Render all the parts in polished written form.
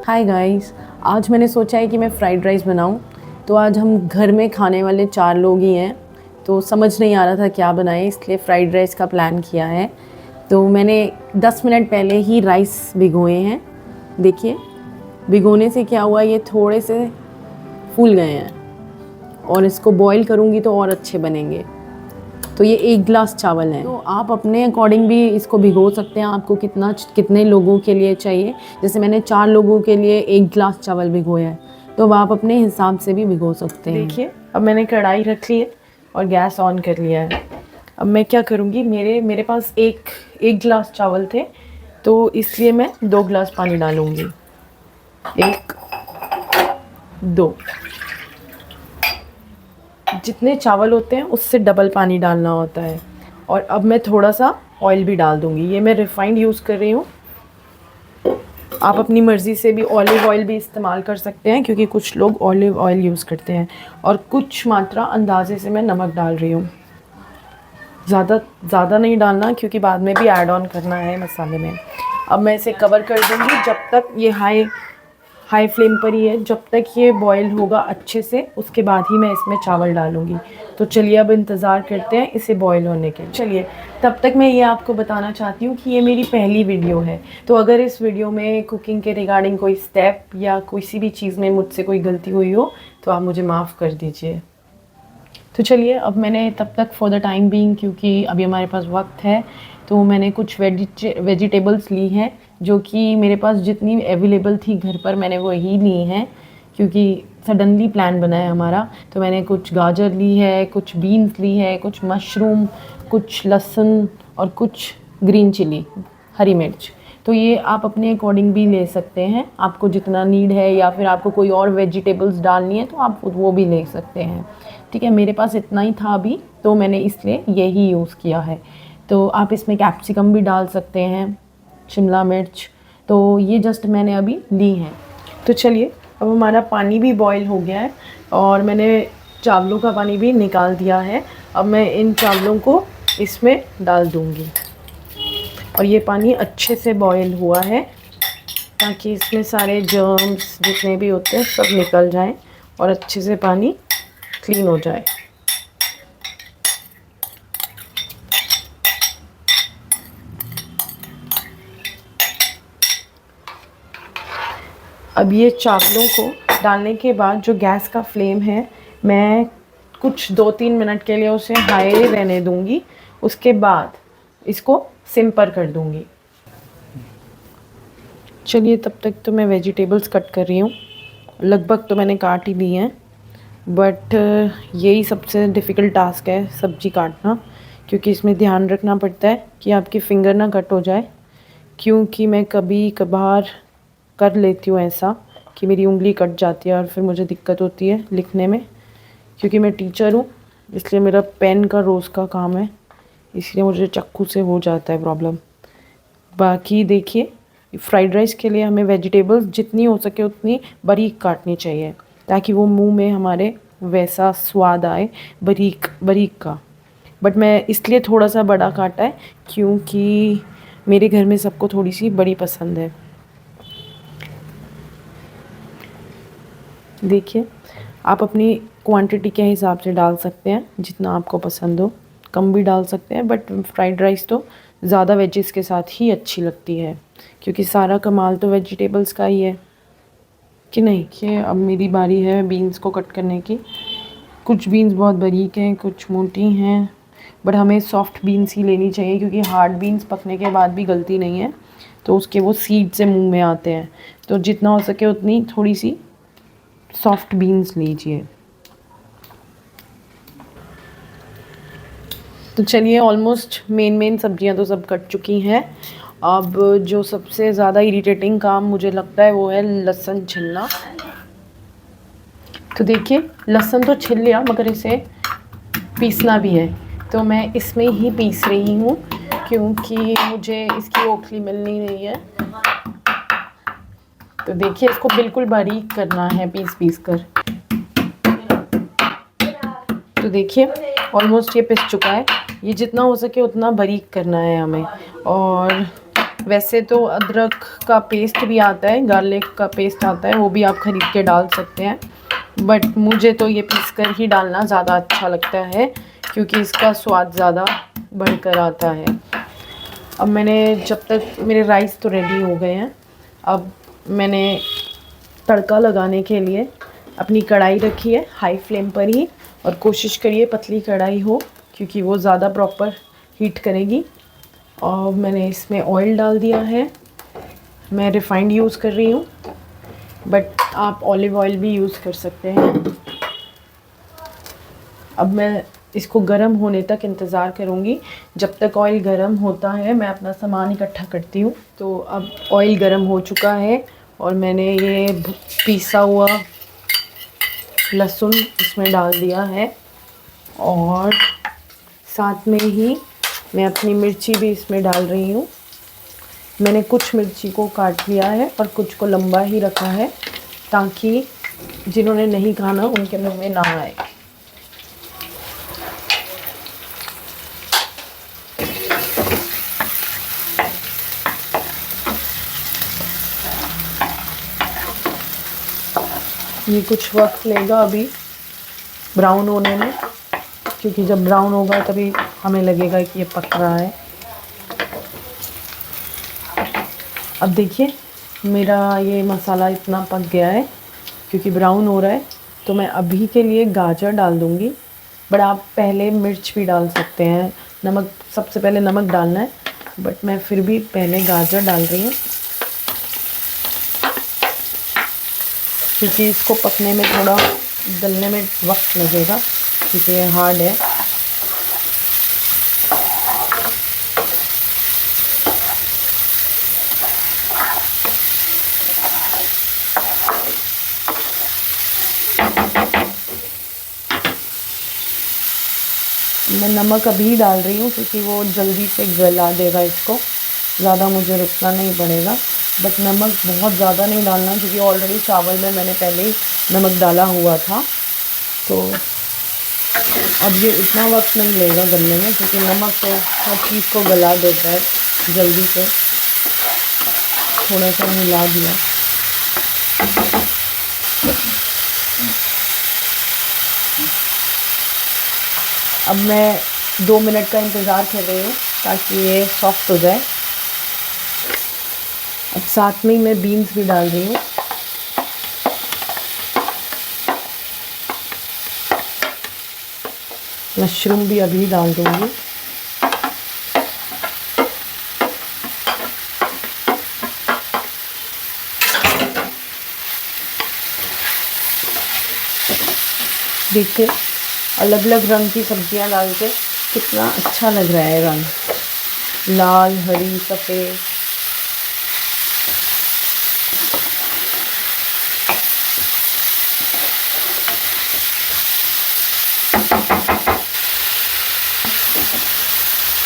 Hi guys, आज मैंने सोचा है कि मैं फ़्राइड राइस बनाऊं। तो आज हम घर में खाने वाले 4 लोग ही हैं, तो समझ नहीं आ रहा था क्या बनाएं, इसलिए फ़्राइड राइस का प्लान किया है। तो मैंने 10 मिनट पहले ही राइस भिगोए हैं। देखिए, भिगोने से क्या हुआ, ये थोड़े से फूल गए हैं और इसको बॉईल करूँगी तो और अच्छे बनेंगे। तो ये 1 गिलास चावल है, तो आप अपने अकॉर्डिंग भी इसको भिगो सकते हैं। आपको कितने लोगों के लिए चाहिए, जैसे मैंने 4 लोगों के लिए 1 गिलास चावल भिगोया है, तो आप अपने हिसाब से भी भिगो सकते हैं। देखिए, अब मैंने कढ़ाई रख ली है और गैस ऑन कर लिया है। अब मैं क्या करूँगी, मेरे पास एक गिलास चावल थे, तो इसलिए मैं 2 गिलास पानी डालूँगी। 1, 2, जितने चावल होते हैं उससे डबल पानी डालना होता है। और अब मैं थोड़ा सा ऑयल भी डाल दूँगी। ये मैं रिफाइंड यूज़ कर रही हूँ। आप अपनी मर्ज़ी से भी ऑलिव ऑयल भी इस्तेमाल कर सकते हैं, क्योंकि कुछ लोग ऑलिव ऑयल यूज़ करते हैं। और कुछ मात्रा अंदाजे से मैं नमक डाल रही हूँ। ज़्यादा नहीं डालना, क्योंकि बाद में भी ऐड ऑन करना है मसाले में। अब मैं इसे कवर कर दूँगी जब तक ये हाई फ्लेम पर ही है, जब तक ये बॉईल होगा अच्छे से, उसके बाद ही मैं इसमें चावल डालूँगी। तो चलिए अब इंतज़ार करते हैं इसे बॉईल होने के। चलिए, तब तक मैं ये आपको बताना चाहती हूँ कि ये मेरी पहली वीडियो है, तो अगर इस वीडियो में कुकिंग के रिगार्डिंग कोई स्टेप या किसी भी चीज़ में मुझसे कोई गलती हुई हो तो आप मुझे माफ़ कर दीजिए। तो चलिए, अब मैंने तब तक फॉर द टाइम बीइंग, क्योंकि अभी हमारे पास वक्त है, तो मैंने कुछ वेजिटेबल्स ली हैं, जो कि मेरे पास जितनी अवेलेबल थी घर पर मैंने वही ली हैं, क्योंकि सडनली प्लान बना है हमारा। तो मैंने कुछ गाजर ली है, कुछ बीन्स ली है, कुछ मशरूम, कुछ लहसुन और कुछ ग्रीन चिली, हरी मिर्च। तो ये आप अपने अकॉर्डिंग भी ले सकते हैं, आपको जितना नीड है, या फिर आपको कोई और वेजिटेबल्स डालनी है तो आप वो भी ले सकते हैं। ठीक है, मेरे पास इतना ही था अभी, तो मैंने इसलिए यही यूज़ किया है। तो आप इसमें कैप्सिकम भी डाल सकते हैं, शिमला मिर्च। तो ये जस्ट मैंने अभी ली हैं। तो चलिए, अब हमारा पानी भी बॉईल हो गया है और मैंने चावलों का पानी भी निकाल दिया है। अब मैं इन चावलों को इसमें डाल दूँगी और ये पानी अच्छे से बॉईल हुआ है, ताकि इसमें सारे जर्म्स जितने भी होते हैं सब निकल जाएं और अच्छे से पानी क्लीन हो जाए। अब ये चावलों को डालने के बाद जो गैस का फ्लेम है, मैं कुछ 2-3 मिनट के लिए उसे हाई रहने दूंगी। उसके बाद इसको सिम पर कर दूंगी। चलिए, तब तक तो मैं वेजिटेबल्स कट कर रही हूँ। लगभग तो मैंने काट ही ली हैं, बट यही सबसे डिफ़िकल्ट टास्क है सब्ज़ी काटना, क्योंकि इसमें ध्यान रखना पड़ता है कि आपकी फिंगर ना कट हो जाए। क्योंकि मैं कभी कभार कर लेती हूँ ऐसा कि मेरी उंगली कट जाती है और फिर मुझे दिक्कत होती है लिखने में। क्योंकि मैं टीचर हूँ, इसलिए मेरा पेन का रोज़ का काम है, इसलिए मुझे चाकू से हो जाता है प्रॉब्लम। बाकी देखिए, फ्राइड राइस के लिए हमें वेजिटेबल्स जितनी हो सके उतनी बारीक काटनी चाहिए, ताकि वो मुंह में हमारे वैसा स्वाद आए बारीक बारीक का। बट मैं इसलिए थोड़ा सा बड़ा काटा है, क्योंकि मेरे घर में सबको थोड़ी सी बड़ी पसंद है। देखिए, आप अपनी क्वांटिटी के हिसाब से डाल सकते हैं, जितना आपको पसंद हो। कम भी डाल सकते हैं, बट फ्राइड राइस तो ज़्यादा वेजिस के साथ ही अच्छी लगती है, क्योंकि सारा कमाल तो वेजिटेबल्स का ही है कि नहीं। कि अब मेरी बारी है बीन्स को कट करने की। कुछ बीन्स बहुत बारीक हैं, कुछ मोटी हैं, बट हमें सॉफ्ट बीन्स ही लेनी चाहिए, क्योंकि हार्ड बीन्स पकने के बाद भी गलती नहीं है, तो उसके वो सीड से मुंह में आते हैं। तो जितना हो सके उतनी थोड़ी सी सॉफ्ट बीन्स लीजिए। तो चलिए, ऑलमोस्ट मेन सब्जियां तो सब कट चुकी हैं। अब जो सबसे ज़्यादा इरिटेटिंग काम मुझे लगता है वो है लहसुन छिलना। तो देखिए, लहसुन तो छिल लिया, मगर इसे पीसना भी है, तो मैं इसमें ही पीस रही हूँ, क्योंकि मुझे इसकी ओखली मिल नहीं रही है। तो देखिए, इसको बिल्कुल बारीक करना है पीस कर। तो देखिए, ऑलमोस्ट ये पिस चुका है। ये जितना हो सके उतना बारीक करना है हमें। और वैसे तो अदरक का पेस्ट भी आता है, गार्लिक का पेस्ट आता है, वो भी आप ख़रीद के डाल सकते हैं, बट मुझे तो ये पीस कर ही डालना ज़्यादा अच्छा लगता है क्योंकि इसका स्वाद ज़्यादा बढ़कर आता है। अब मैंने जब तक मेरे राइस तो रेडी हो गए हैं, अब मैंने तड़का लगाने के लिए अपनी कढ़ाई रखी है हाई फ्लेम पर ही, और कोशिश करिए पतली कढ़ाई हो क्योंकि वो ज़्यादा प्रॉपर हीट करेगी। और मैंने इसमें ऑयल डाल दिया है, मैं रिफाइंड यूज़ कर रही हूँ, बट आप ऑलिव ऑयल भी यूज़ कर सकते हैं। अब मैं इसको गर्म होने तक इंतज़ार करूँगी। जब तक ऑयल गर्म होता है मैं अपना सामान इकट्ठा करती हूँ। तो अब ऑयल गर्म हो चुका है और मैंने ये पीसा हुआ लहसुन इसमें डाल दिया है, और साथ में ही मैं अपनी मिर्ची भी इसमें डाल रही हूँ। मैंने कुछ मिर्ची को काट लिया है और कुछ को लंबा ही रखा है ताकि जिन्होंने नहीं खाना उनके मुंह में ना आए। ये कुछ वक्त लेगा अभी ब्राउन होने में, क्योंकि जब ब्राउन होगा तभी हमें लगेगा कि ये पक रहा है। अब देखिए मेरा ये मसाला इतना पक गया है क्योंकि ब्राउन हो रहा है, तो मैं अभी के लिए गाजर डाल दूँगी, बट आप पहले मिर्च भी डाल सकते हैं। नमक, सबसे पहले नमक डालना है, बट मैं फिर भी पहले गाजर डाल रही हूँ क्योंकि इसको पकने में थोड़ा गलने में वक्त लगेगा क्योंकि ये हार्ड है। मैं नमक अभी डाल रही हूँ क्योंकि वो जल्दी से गला देगा इसको, ज़्यादा मुझे रुकना नहीं पड़ेगा। बट नमक बहुत ज़्यादा नहीं डालना क्योंकि ऑलरेडी चावल में मैंने पहले ही नमक डाला हुआ था। तो अब ये इतना वक्त नहीं लेगा गलने में क्योंकि नमक तो हर चीज़ को गला देता है जल्दी से। थोड़ा सा मिला दिया। अब मैं 2 मिनट का इंतज़ार कर रही हूँ ताकि ये सॉफ्ट हो जाए। अब साथ में ही मैं बीन्स भी डाल रही हूँ। मशरूम भी अभी डाल दूँगी। देखिए अलग अलग रंग की सब्जियां डाल के कितना अच्छा लग रहा है रंग, लाल, हरी, सफ़ेद।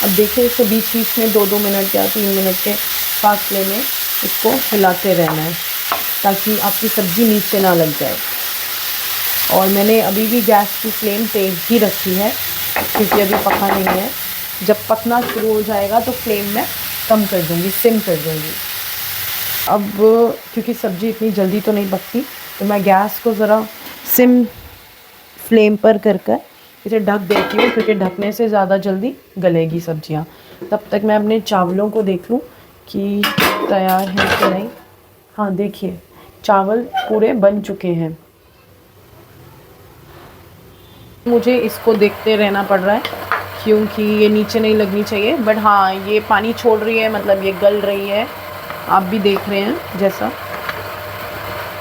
अब देखिए इसको बीच बीच में 2-2 मिनट या 3 मिनट के फासले में इसको हिलाते रहना है ताकि आपकी सब्ज़ी नीचे ना लग जाए। और मैंने अभी भी गैस की फ्लेम तेज़ ही रखी है क्योंकि अभी पका नहीं है। जब पकना शुरू हो जाएगा तो फ्लेम मैं कम कर दूँगी, सिम कर दूँगी। अब क्योंकि सब्ज़ी इतनी जल्दी तो नहीं पकती, तो मैं गैस को ज़रा सिम फ्लेम पर कर इसे ढक देती हूँ क्योंकि ढकने से ज़्यादा जल्दी गलेगी सब्जियाँ। तब तक मैं अपने चावलों को देख लूँ कि तैयार है कि नहीं। हाँ देखिए चावल पूरे बन चुके हैं। मुझे इसको देखते रहना पड़ रहा है क्योंकि ये नीचे नहीं लगनी चाहिए, बट हाँ ये पानी छोड़ रही है, मतलब ये गल रही है। आप भी देख रहे हैं जैसा।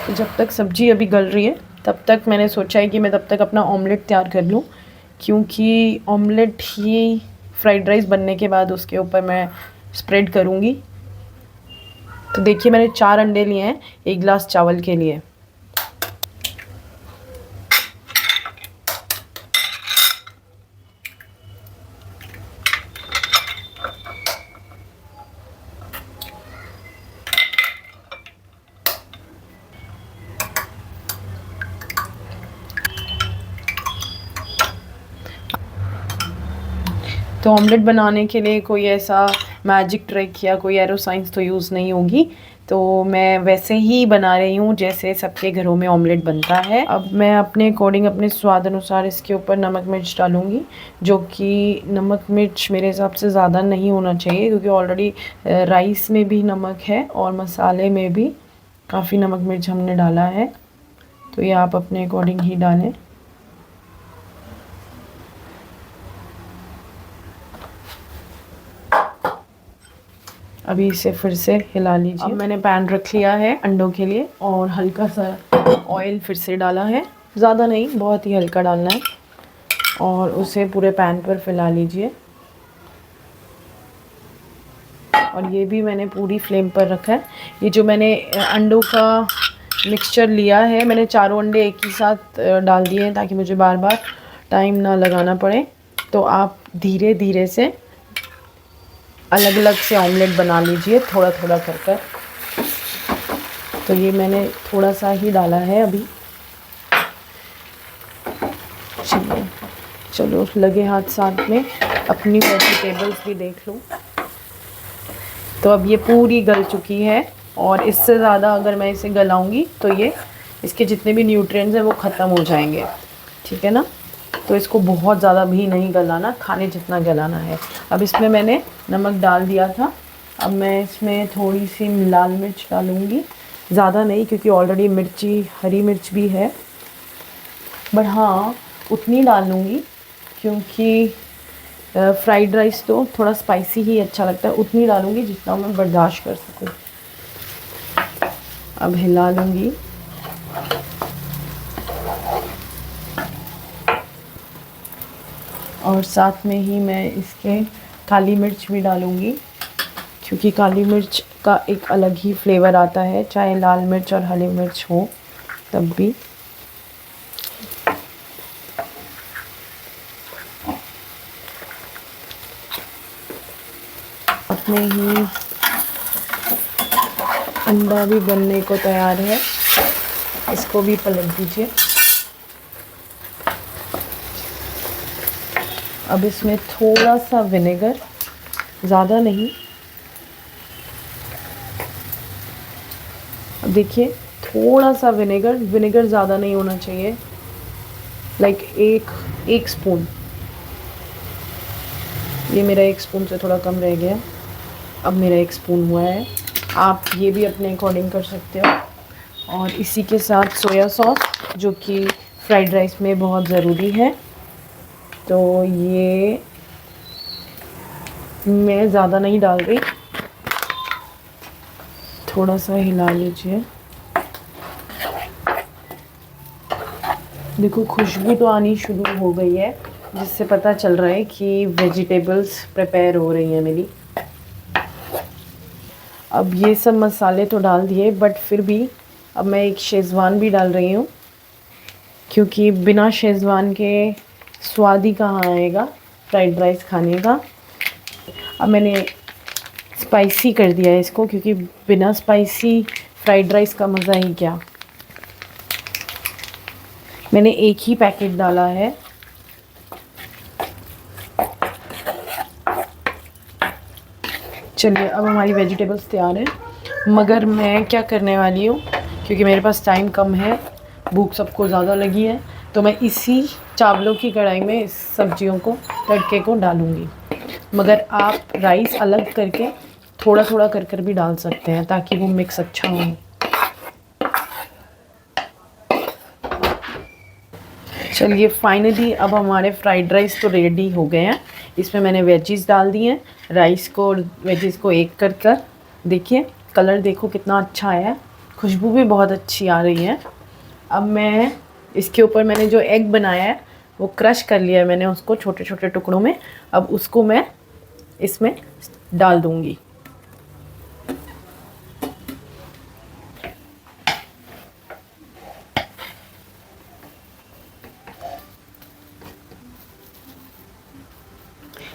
तो जब तक सब्ज़ी अभी गल रही है तब तक मैंने सोचा है कि मैं तब तक अपना ऑमलेट तैयार कर लूँ, क्योंकि ऑमलेट ही फ्राइड राइस बनने के बाद उसके ऊपर मैं स्प्रेड करूँगी। तो देखिए मैंने 4 अंडे लिए हैं 1 गिलास चावल के लिए। तो ऑमलेट बनाने के लिए कोई ऐसा मैजिक ट्रिक या कोई एरो साइंस तो यूज़ नहीं होगी। तो मैं वैसे ही बना रही हूँ जैसे सबके घरों में ऑमलेट बनता है। अब मैं अपने अकॉर्डिंग अपने स्वाद अनुसार इसके ऊपर नमक मिर्च डालूँगी, जो कि नमक मिर्च मेरे हिसाब से ज़्यादा नहीं होना चाहिए, क्योंकि ऑलरेडी राइस में भी नमक है और मसाले में भी काफ़ी नमक मिर्च हमने डाला है। तो ये आप अपने अकॉर्डिंग ही डालें। अभी इसे फिर से हिला लीजिए। अब मैंने पैन रख लिया है अंडों के लिए और हल्का सा ऑयल फिर से डाला है, ज़्यादा नहीं, बहुत ही हल्का डालना है, और उसे पूरे पैन पर फैला लीजिए। और ये भी मैंने पूरी फ्लेम पर रखा है। ये जो मैंने अंडों का मिक्सचर लिया है, मैंने चारों अंडे एक ही साथ डाल दिए हैं ताकि मुझे बार बार टाइम ना लगाना पड़े। तो आप धीरे धीरे से अलग अलग से ऑमलेट बना लीजिए, थोड़ा थोड़ा कर कर। तो ये मैंने थोड़ा सा ही डाला है अभी। चलो लगे हाथ साथ में अपनी वेजिटेबल्स भी देख लो। तो अब ये पूरी गल चुकी है, और इससे ज़्यादा अगर मैं इसे गलाऊंगी तो ये इसके जितने भी न्यूट्रिएंट्स हैं वो ख़त्म हो जाएंगे, ठीक है ना। तो इसको बहुत ज़्यादा भी नहीं गलाना, खाने जितना गलाना है। अब इसमें मैंने नमक डाल दिया था। अब मैं इसमें थोड़ी सी लाल मिर्च डालूँगी, ज़्यादा नहीं क्योंकि ऑलरेडी मिर्ची हरी मिर्च भी है, बट हाँ उतनी डाल लूँगी क्योंकि फ्राइड राइस तो थोड़ा स्पाइसी ही अच्छा लगता है। उतनी डालूँगी जितना मैं बर्दाश्त कर सकूँ। अब हिला लूँगी। और साथ में ही मैं इसके काली मिर्च भी डालूँगी, क्योंकि काली मिर्च का एक अलग ही फ्लेवर आता है, चाहे लाल मिर्च और हरी मिर्च हो तब भी। अपने ही अंडा भी बनने को तैयार है, इसको भी पलट दीजिए। अब इसमें थोड़ा सा विनेगर, ज़्यादा नहीं। अब देखिए थोड़ा सा विनेगर ज़्यादा नहीं होना चाहिए, लाइक एक स्पून। ये मेरा 1 स्पून से थोड़ा कम रह गया, अब मेरा 1 स्पून हुआ है। आप ये भी अपने अकॉर्डिंग कर सकते हो। और इसी के साथ सोया सॉस, जो कि फ्राइड राइस में बहुत ज़रूरी है। तो ये मैं ज़्यादा नहीं डाल रही, थोड़ा सा हिला लीजिए। देखो खुशबू तो आनी शुरू हो गई है, जिससे पता चल रहा है कि वेजिटेबल्स प्रिपेयर हो रही हैं मेरी। अब ये सब मसाले तो डाल दिए, बट फिर भी अब मैं एक शेज़वान भी डाल रही हूँ, क्योंकि बिना शेज़वान के स्वाद ही कहाँ आएगा फ्राइड राइस खाने का। अब मैंने स्पाइसी कर दिया है इसको, क्योंकि बिना स्पाइसी फ्राइड राइस का मज़ा ही क्या। मैंने एक ही पैकेट डाला है। चलिए अब हमारी वेजिटेबल्स तैयार है, मगर मैं क्या करने वाली हूँ, क्योंकि मेरे पास टाइम कम है, भूख सबको ज़्यादा लगी है, तो मैं इसी चावलों की कढ़ाई में इस सब्जियों को, तड़के को डालूँगी। मगर आप राइस अलग करके थोड़ा थोड़ा कर कर भी डाल सकते हैं, ताकि वो मिक्स अच्छा हो। चलिए फाइनली अब हमारे फ्राइड राइस तो रेडी हो गए हैं। इसमें मैंने वेजीज डाल दी हैं, राइस को और वेजीज को एक कर कर। देखिए कलर देखो कितना अच्छा आया है, खुशबू भी बहुत अच्छी आ रही है। अब मैं इसके ऊपर मैंने जो एग बनाया है वो क्रश कर लिया है मैंने उसको छोटे छोटे टुकड़ों में। अब उसको मैं इसमें डाल दूँगी।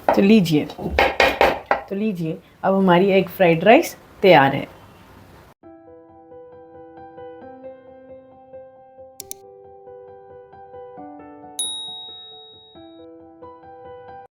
तो लीजिए अब हमारी एग फ्राइड राइस तैयार है।